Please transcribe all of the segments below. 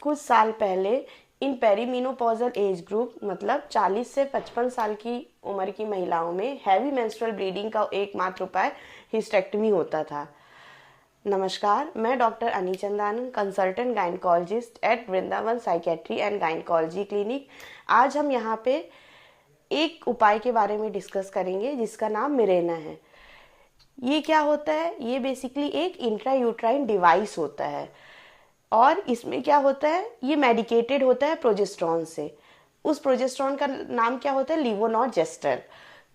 कुछ साल पहले इन पेरीमेनोपॉजल एज ग्रुप मतलब 40 से 55 साल की उम्र की महिलाओं में हैवी मेंस्ट्रुअल ब्लीडिंग का एकमात्र उपाय हिस्टेक्टमी होता था। नमस्कार, मैं doctor Ani Chandanan, consultant gynaecologist at Vrindavan psychiatry and gynaecology clinic. आज हम यहाँ पे एक उपाय के बारे में डिस्कस करेंगे जिसका नाम मिरेना है। ये क्या होता है? ये बेसिकली एक इंट्रायूट्राइन डिवाइस होता है और इसमें क्या होता है, ये मेडिकेटेड होता है प्रोजेस्टेरॉन से। उस प्रोजेस्टेरॉन का नाम क्या होता है? लीवोनॉर्जेस्ट्रेल।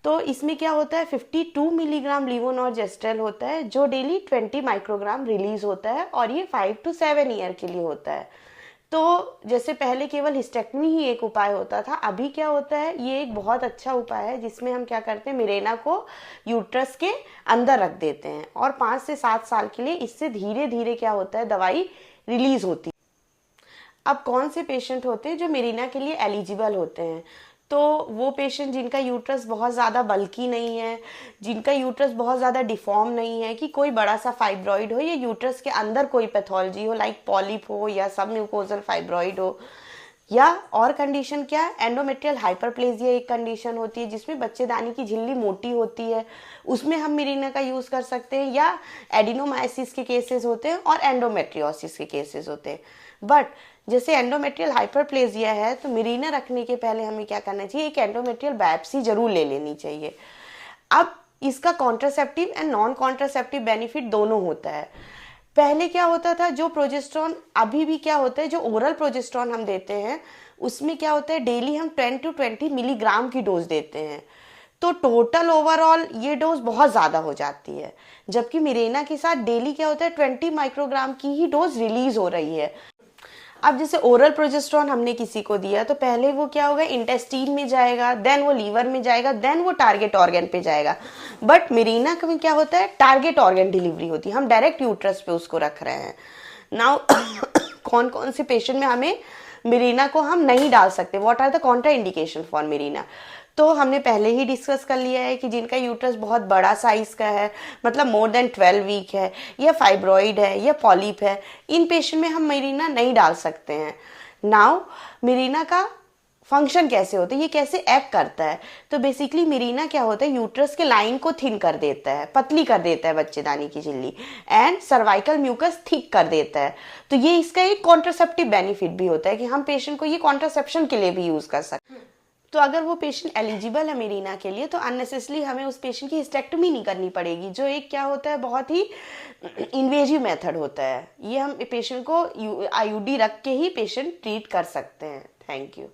तो इसमें क्या होता है, 52 मिलीग्राम लीवोनॉर्जेस्ट्रेल होता है जो डेली 20 माइक्रोग्राम रिलीज होता है और ये 5 to 7 ईयर के लिए होता है। तो जैसे पहले केवल हिस्टेक्टमी ही एक उपाय होता था, अभी क्या होता है, ये एक बहुत अच्छा उपाय है जिसमें हम क्या करते हैं, मिरेना को यूट्रस के अंदर रख देते हैं और 5 से 7 साल के लिए इससे धीरे धीरे क्या होता है, दवाई रिलीज होती है। अब कौन से पेशेंट होते हैं जो मिरेना के लिए एलिजिबल होते हैं? तो वो पेशेंट जिनका यूट्रस बहुत ज़्यादा बल्की नहीं है, जिनका यूट्रस बहुत ज़्यादा डिफॉर्म नहीं है कि कोई बड़ा सा फाइब्रॉइड हो या यूट्रस के अंदर कोई पैथोलॉजी हो लाइक पॉलिप हो या सब म्यूकोजल फाइब्रॉइड हो, या और कंडीशन क्या है, एंडोमेट्रियल हाइपरप्लेजिया एक कंडीशन होती है जिसमें बच्चेदानी की झिल्ली मोटी होती है, उसमें हम मिरेना का यूज़ कर सकते हैं, या एडिनोमाइसिस के केसेस होते हैं और एंडोमेट्रियोसिस के केसेस होते हैं। बट जैसे एंडोमेट्रियल हाइपरप्लेजिया है तो मिरेना रखने के पहले हमें क्या करना चाहिए, एक एंडोमेट्रियल बायोप्सी जरूर ले लेनी चाहिए। अब इसका contraceptive and non contraceptive benefit दोनों होता है। पहले क्या होता था, जो प्रोजेस्टेरॉन अभी भी क्या होता है, जो ओरल प्रोजेस्टेरॉन हम देते हैं उसमें क्या होता है, डेली हम 10 to 20 मिलीग्राम की डोज देते हैं, तो टोटल ओवरऑल ये डोज बहुत ज़्यादा हो जाती है। जबकि मिरेना के साथ डेली क्या होता है, 20 माइक्रोग्राम की ही डोज रिलीज हो रही है। अब जैसे ओरल प्रोजेस्टेरॉन हमने किसी को दिया तो पहले वो क्या होगा, इंटेस्टाइन में जाएगा, देन वो लीवर में जाएगा, देन वो टारगेट ऑर्गन पे जाएगा। बट मिरेना में क्या होता है, टारगेट ऑर्गन डिलीवरी होती है, हम डायरेक्ट यूट्रस पे उसको रख रहे हैं। नाउ कौन कौन से पेशेंट में हमें मिरेना को हम नहीं डाल सकते, what are the contraindication for Mirena? तो हमने पहले ही डिस्कस कर लिया है कि जिनका यूट्रस बहुत बड़ा साइज का है, मतलब मोर देन 12 वीक है, या फाइब्रॉइड है या पॉलिप है, इन पेशेंट में हम मिरेना नहीं डाल सकते हैं। नाउ मिरेना का फंक्शन कैसे होता है, ये कैसे एक्ट करता है? तो बेसिकली मिरेना क्या होता है, यूट्रस के लाइन को थिन कर देता है, पतली कर देता है बच्चेदानी की झिल्ली, एंड सर्वाइकल म्यूकस थिक कर देता है। तो ये इसका एक कॉन्ट्रासेप्टिव बेनिफिट भी होता है कि हम पेशेंट को ये कॉन्ट्रासेप्शन के लिए भी यूज कर सकते हैं। तो अगर वो पेशेंट एलिजिबल है मिरेना के लिए तो अननेसेसरली हमें उस पेशेंट की हिस्टेक्टमी नहीं करनी पड़ेगी, जो एक क्या होता है, बहुत ही इन्वेजिव मेथड होता है। ये हम पेशेंट को आईयूडी रख के ही पेशेंट ट्रीट कर सकते हैं। Thank you.